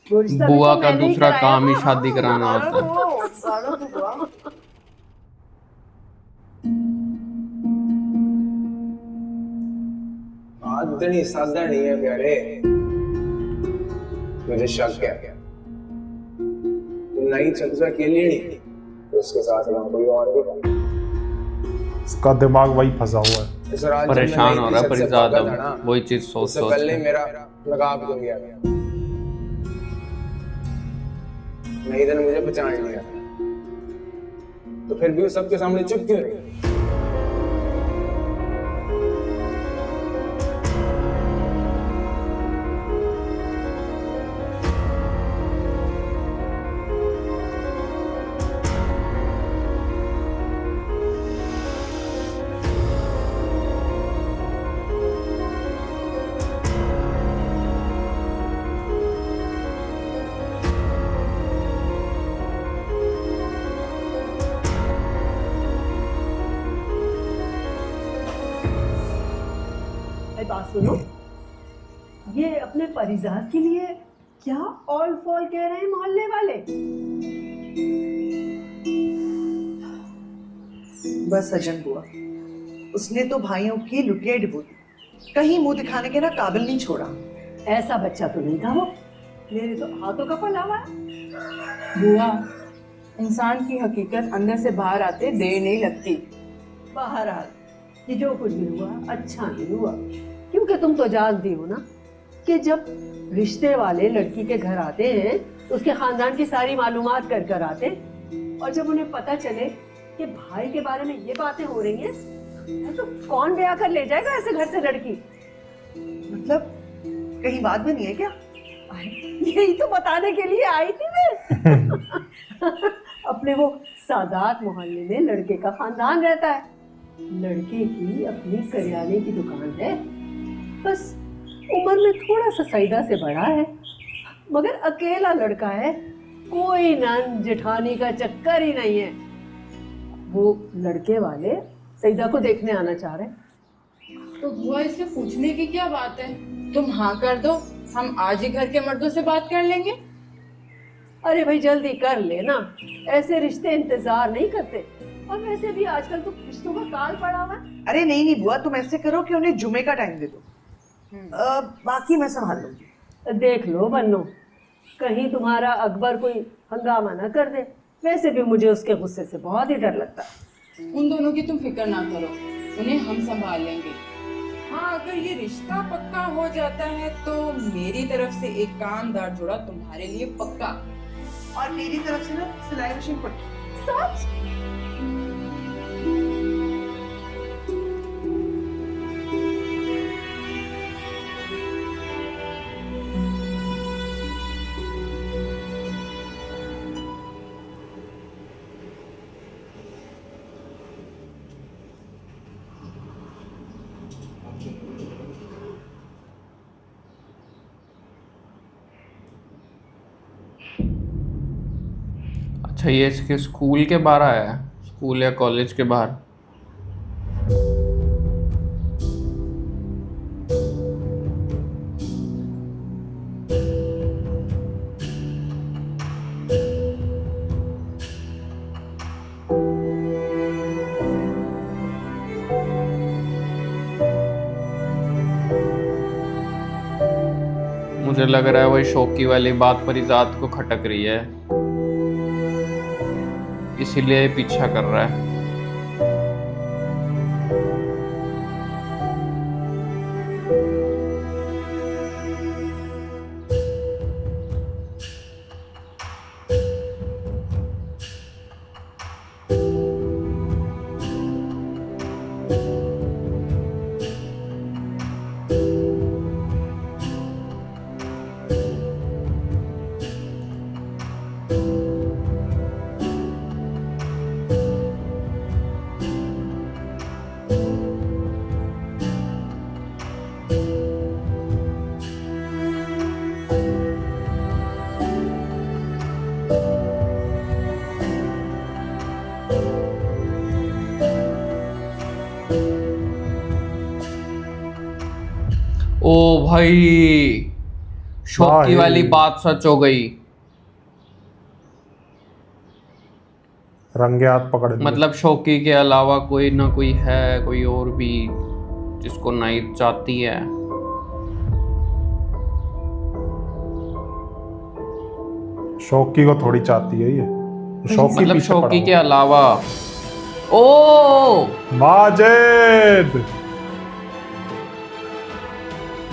वो रिश्ता भी बुआ तो का मैंने ही दूसरा कराया काम ही शादी था। कराना गाना होता है। तो गाना तो गा। बात इतनी सादा नहीं है प्यारे, मुझे शक है तुम नहीं चर्चा के लिए नहीं तो उसके साथ वहां कोई और भी था। इसका दिमाग वही फंसा हुआ है। इस रात जब मैं परेशान नई हो टी रहा है शर्ट से परिजात भागा अब, था ना, वही चीज सोच उससे सोच पहले के। ही मेरा नकाब खुल गया था। नहीं तो मुझे पहचान लिया, तो फिर भी वो सबके सामने चुप क्यों रही? अरे बात सुनो, ये अपने परिजात के लिए क्या ऑल फॉल कह रहे हैं मोहल्ले वाले? बस सजन बुआ, उसने तो भाइयों की लुटिया डुबो दी, कहीं मुंह दिखाने के ना काबिल नहीं छोड़ा। ऐसा बच्चा तो नहीं था वो, मेरे तो हाथों का पला हुआ है। बुआ, इंसान की हकीकत अंदर से बाहर आते देर नहीं लगती। बहरहाल ये जो कुछ भी हुआ अच्छा नहीं हुआ, क्योंकि तुम तो जानती हो ना कि जब रिश्ते वाले लड़की के घर आते हैं तो उसके खानदान की सारी मालूमात कर कर आते, और जब उन्हें पता चले कि भाई के बारे में ये बातें हो रही हैं तो कौन ब्याह कर ले जाएगा ऐसे घर से लड़की? मतलब कहीं बात में नहीं है क्या? यही तो बताने के लिए आई थी मैं। अपने वो सादात मोहल्ले में लड़के का खानदान रहता है, लड़के की अपनी करियाने की दुकान है, बस उम्र में थोड़ा सा सईदा से बड़ा है, मगर अकेला लड़का है, कोई नन जेठानी का चक्कर ही नहीं है। वो लड़के वाले सईदा को देखने आना चाह रहे। तो बुआ, इससे पूछने की क्या बात है? तुम हाँ कर दो, हम आज ही घर के मर्दों से बात कर लेंगे। अरे भाई जल्दी कर ले ना, ऐसे रिश्ते इंतजार नहीं करते, और वैसे भी आजकल तो रिश्तों का काल पड़ा हुआ है। अरे नहीं नहीं बुआ, तुम ऐसे करो कि उन्हें जुमे का टाइम दे दो, बाकी मैं संभाल लूंगी। देख लो बन्नो, कहीं तुम्हारा अकबर कोई हंगामा ना कर दे, वैसे भी मुझे उसके गुस्से से बहुत ही डर लगता है। उन दोनों की तुम फिक्र ना करो, उन्हें हम संभाल लेंगे। हाँ, अगर ये रिश्ता पक्का हो जाता है तो मेरी तरफ से एक कामदार जोड़ा तुम्हारे लिए पक्का। और मेरी तरफ से ना सिलाई मशीन पक्की। सच? अच्छा, ये इसके स्कूल के बाहर आया है, स्कूल या कॉलेज के बाहर। मुझे लग रहा है वही शौकी वाली बात परिजात को खटक रही है, इसीलिए पीछा कर रहा है। ओ भाई, शौकी वाली बात सच हो गई। रंगे हाथ पकड़ लिए। मतलब शौकी के अलावा कोई ना कोई है, कोई और भी जिसको नाहिद चाहती है। शौकी को थोड़ी चाहती है ये, शौकी मतलब पीछे शौकी पड़ा के हुआ। अलावा। ओ माजिद,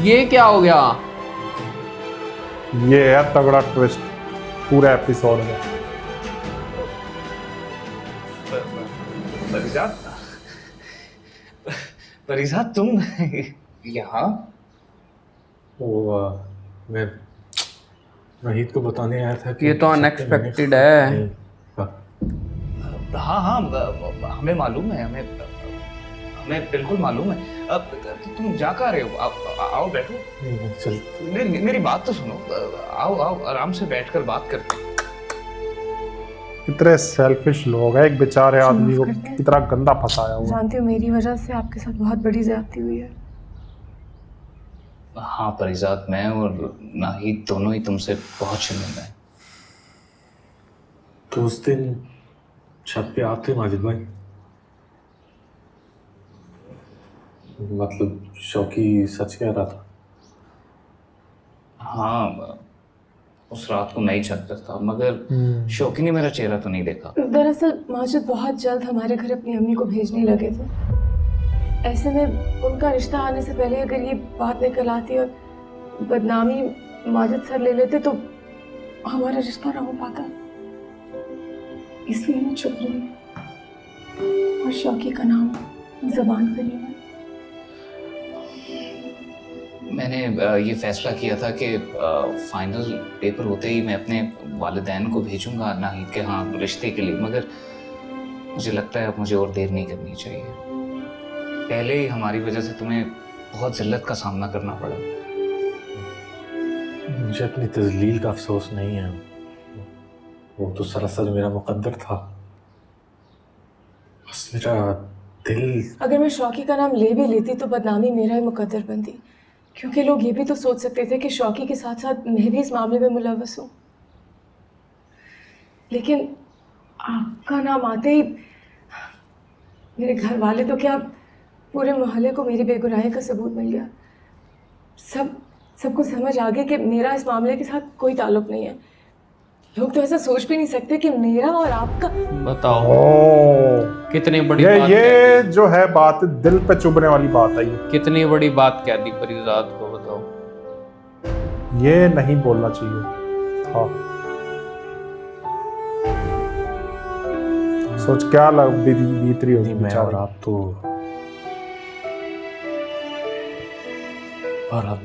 ये क्या हो गया? ये है तगड़ा ट्विस्ट पूरे एपिसोड में। परिजात तुम यहाँ? वो मैं नाहिद को बताने आया था कि ये तो अनएक्सपेक्टेड है। हाँ हाँ हमें मालूम है, हमें बिल्कुल मालूम है। अब तुम जा कहाँ रहे हो? आओ बैठो। चल मेरी बात तो सुनो। आओ आओ आराम से बैठकर बात करते हैं। कितने सेल्फिश लोग हैं, एक बेचारे आदमी को करते हैं। इतना गंदा फंसाया हुआ। जानती हूँ मेरी वजह से आपके साथ बहुत बड़ी ज्यादती हुई है। हाँ परिजात, मैं और नाहिद दोनों ही तुमसे बहुत शर्मिंदा हैं। तो उस दिन छत पे आप थे माजिद भाई? मतलब शौकी सच कह रहा था? हाँ उस रात को मैं ही छत पर था, मगर शौकी ने मेरा चेहरा तो नहीं देखा। दरअसल माजिद बहुत जल्द हमारे घर अपनी अम्मी को भेजने लगे थे। ऐसे में उनका रिश्ता आने से पहले अगर ये बात निकल आती और बदनामी माजिद सर ले लेते तो हमारा रिश्ता ना हो पाता। इसलिए मैं चुप रही और शौकी का नाम जबान पर नहीं है। मैंने ये फैसला किया था कि फाइनल पेपर होते ही मैं अपने वालिदैन को भेजूंगा नाहिद के यहाँ रिश्ते के लिए, मगर मुझे लगता है अब मुझे और देर नहीं करनी चाहिए। पहले ही हमारी वजह से तुम्हें बहुत जिल्लत का सामना करना पड़ा। मुझे अपनी तजलील का अफसोस नहीं है, वो तो सरासर मेरा मुकद्दर था। बस मेरा दिल। अगर मैं शौकी का नाम ले भी लेती तो बदनामी मेरा ही मुकद्दर बनती, क्योंकि लोग ये भी तो सोच सकते थे कि शौकी के साथ साथ मैं भी इस मामले में मुलव्वस हूँ। लेकिन आपका नाम आते ही मेरे घर वाले तो क्या पूरे मोहल्ले को मेरी बेगुनाही का सबूत मिल गया। सबको समझ आ गई कि मेरा इस मामले के साथ कोई ताल्लुक नहीं है। लोग तो ऐसा सोच भी नहीं सकते कि मेरा और आपका। बताओ ओ, कितनी बड़ी ये बात ये जो है बात दिल पे चुभने वाली बात है। कितनी बड़ी बात कह दी परिजात को, बताओ। ये नहीं बोलना चाहिए था। सोच क्या बीत रही होगी मैं और बेचारी। आप तो और अब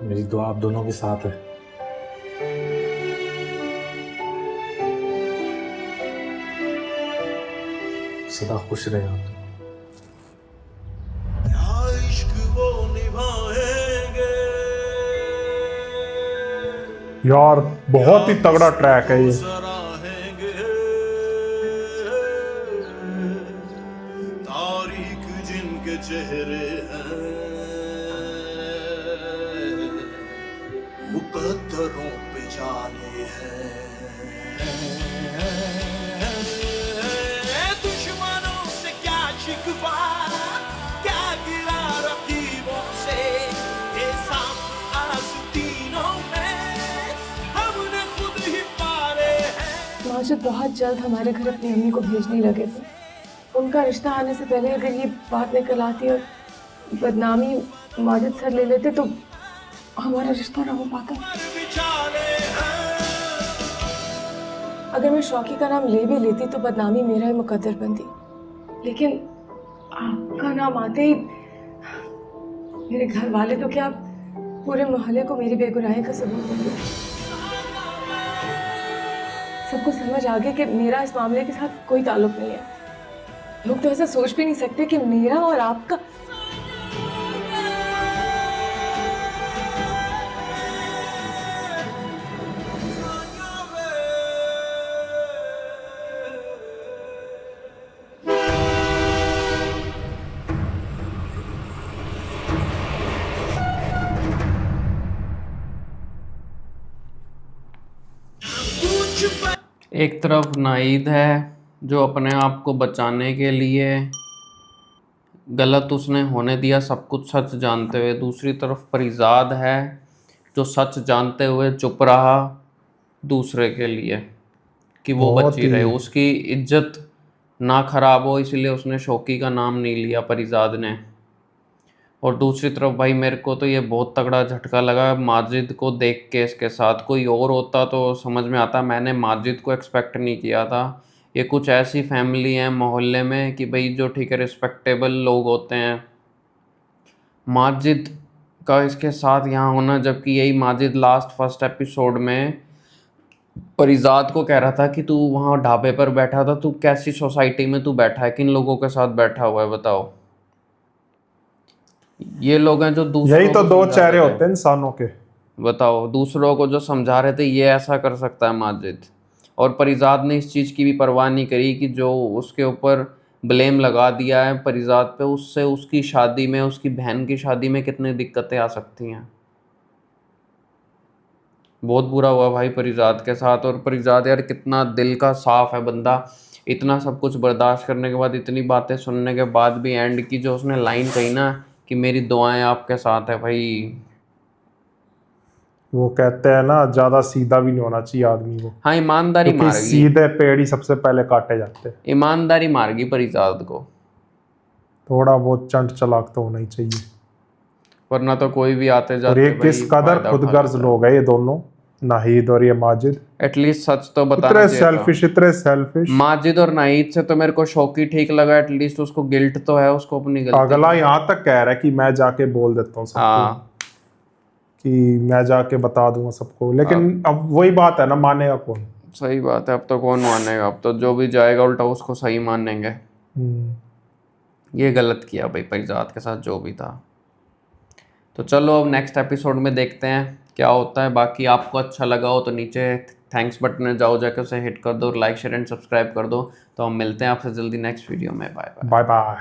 मेरी दुआ आप दोनों के साथ है। सदा खुश रहे आप दोनों। यार बहुत ही तगड़ा ट्रैक है ये। तारीख जिनके चेहरे हैं मुकद्दरों पे जाने हैं। दुश्मनों से क्या शिकवा, क्या गिला रकीबों से, ये सब आज़तीनों में हमने खुद ही पाले हैं। माजिद बहुत जल्द हमारे घर अपनी अम्मी को भेजने लगे थे। उनका रिश्ता आने से पहले अगर ये बात निकल आती और बदनामी माजिद सर ले लेते तो हमारा रिश्ता ना हो पाता। अगर मैं शौकी का नाम ले भी लेती तो बदनामी मेरा ही मुकद्दर बनती। लेकिन आपका नाम आते ही मेरे घर वाले तो क्या पूरे मोहल्ले को मेरी बेगुनाही का सबूत मिल गया। सबको समझ आ गया कि मेरा इस मामले के साथ कोई ताल्लुक नहीं है। लोग तो ऐसा सोच भी नहीं सकते कि मेरा और आपका। एक तरफ नाहिद है जो अपने आप को बचाने के लिए गलत उसने होने दिया सब कुछ सच जानते हुए, दूसरी तरफ परिजाद है जो सच जानते हुए चुप रहा दूसरे के लिए कि वो बहुत बची रहे, ही- उसकी इज्जत ना खराब हो, इसलिए उसने शौकी का नाम नहीं लिया परिजाद ने। और दूसरी तरफ भाई मेरे को तो ये बहुत तगड़ा झटका लगा माजिद को देख के, इसके साथ कोई और होता तो समझ में आता, मैंने माजिद को एक्सपेक्ट नहीं किया था। ये कुछ ऐसी फैमिली है मोहल्ले में कि भाई जो ठीक है रिस्पेक्टेबल लोग होते हैं, माजिद का इसके साथ यहाँ होना, जबकि यही माजिद लास्ट फर्स्ट एपिसोड में परिजाद को कह रहा था कि तू वहाँ ढाबे पर बैठा था, तू कैसी सोसाइटी में तू बैठा है, किन लोगों के साथ बैठा हुआ है बताओ। ये लोग हैं जो दूसरों यही तो को दो समझा चेहरे रहे थे। होते हैं इंसानों के। बताओ, दूसरों को जो समझा रहे थे ये ऐसा कर सकता है माजिद, और परिजाद ने इस चीज़ की भी परवाह नहीं करी कि जो उसके ऊपर ब्लेम लगा दिया है परिजाद पे, उससे उसकी शादी में, उसकी बहन की शादी में कितनी दिक्कतें आ सकती हैं। बहुत बुरा हुआ भाई परिजाद के साथ। और परिजाद यार कितना दिल का साफ है बंदा, इतना सब कुछ बर्दाश्त करने के बाद, इतनी बातें सुनने के बाद भी एंड की जो उसने लाइन कही ना कि मेरी दुआएं आपके साथ है भाई। वो कहते हैं ना ज्यादा सीधा भी नहीं होना चाहिए आदमी को, हाँ ईमानदारी क्योंकि मार गई, सीधे पेड़ ही सबसे पहले काटे जाते हैं। ईमानदारी मार गई परिजाद को, थोड़ा बहुत चंट चलाक तो होना ही चाहिए। वरना तो कोई भी आते और जाते ये किस कदर खुदगर्ज लोग है ये दोनों, नाहिद और ये माजिद। एटलीस्ट सच तो बताना इतने चाहिए था। सेल्फिश, इतने सेल्फिश। माजिद और नाहिद से तो मेरे को शौकी ठीक लगा, एटलीस्ट उसको गिल्ट तो है, उसको अपनी गलती अगला की। यहाँ तक कह रहा है कि मैं जाके बोल देता हूँ सबको, हाँ कि मैं जाके बता दूंगा सबको, लेकिन अब वही बात है ना, मानेगा कौन। सही बात है, अब तो कौन मानेगा, अब तो जो भी जाएगा उल्टा उसको सही मानेंगे। ये गलत किया भाई परिजाद के साथ जो भी था। तो चलो अब नेक्स्ट एपिसोड में देखते हैं क्या होता है। बाकी आपको अच्छा लगा हो तो नीचे थैंक्स बटन में जाओ, जाकर उसे हिट कर दो, लाइक शेयर एंड सब्सक्राइब कर दो। तो हम मिलते हैं आपसे जल्दी नेक्स्ट वीडियो में। Bye bye. Bye bye.